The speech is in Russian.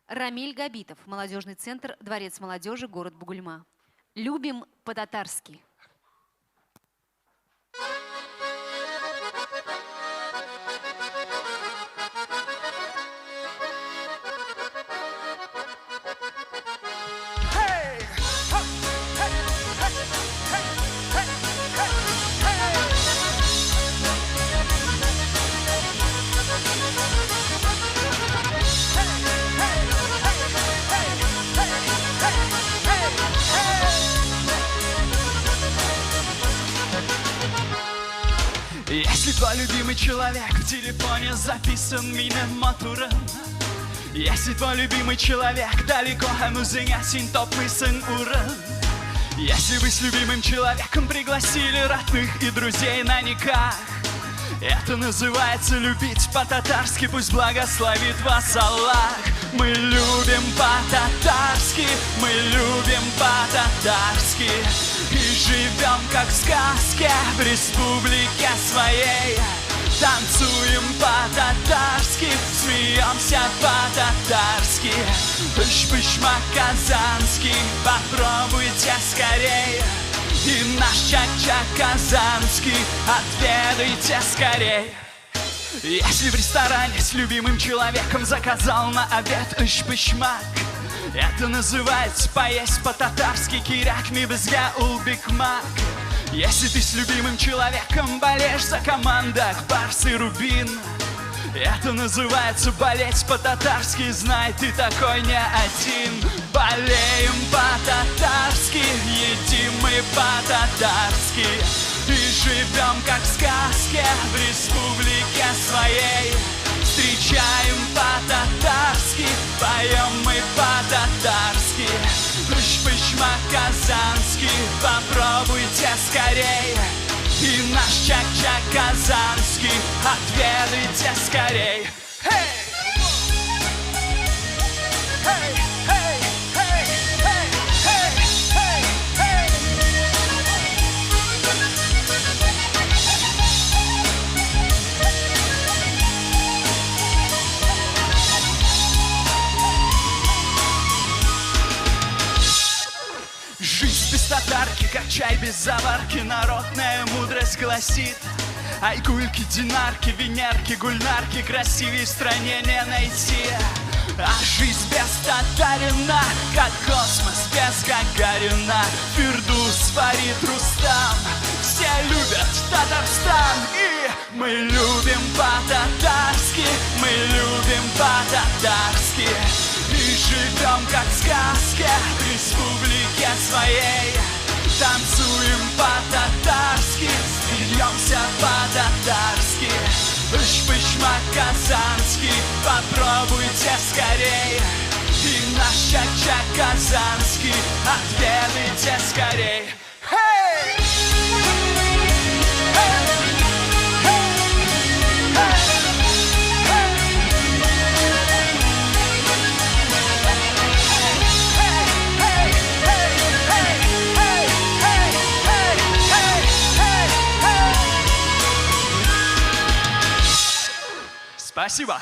Рамиль Габитов, молодежный центр, Дворец молодежи, город Бугульма. Любим по-татарски. Если твой любимый человек в телефоне записан минем матурен, если твой любимый человек далеко, өзіңе сен топмысың урын, если вы с любимым человеком пригласили родных и друзей на никах, это называется любить по-татарски, пусть благословит вас Аллах. Мы любим по-татарски, мы любим по-татарски и живем как в сказке в республике своей. Танцуем по-татарски, смеемся по-татарски. Пыш-пыш-мак казанский, попробуйте скорее. И наш чак-чак казанский отведайте скорей. Если в ресторане с любимым человеком заказал на обед иш-пыш-мак, это называется поесть по-татарски киряк ми безге улбикмак. Если ты с любимым человеком болеешь за командах Барс и Рубин, это называется болеть по-татарски, знай, ты такой не один. Болеем по-татарски, едим мы по-татарски и живем как в сказке в республике своей. Встречаем по-татарски, поем мы по-татарски. Пыш-пыш-мак казанский, попробуйте скорей. И наш чак-чак казанский отведайте скорей. Жизнь без татарки, как чай без заварки, народная мудрость гласит. Айгульки, динарки, венерки, гульнарки красивей в стране не найти. А жизнь без татарина, как космос без Гагарина. Фирдус, Фарид, Рустам, все любят Татарстан. И мы любим по-татарски, мы любим по-татарски и живем как в сказке в республике своей. Танцуем по-татарски, смеемся по-татарски. Пыш-пыш-мак казанский, попробуйте скорей. И наш чак-чак казанский отведайте скорей. Спасибо.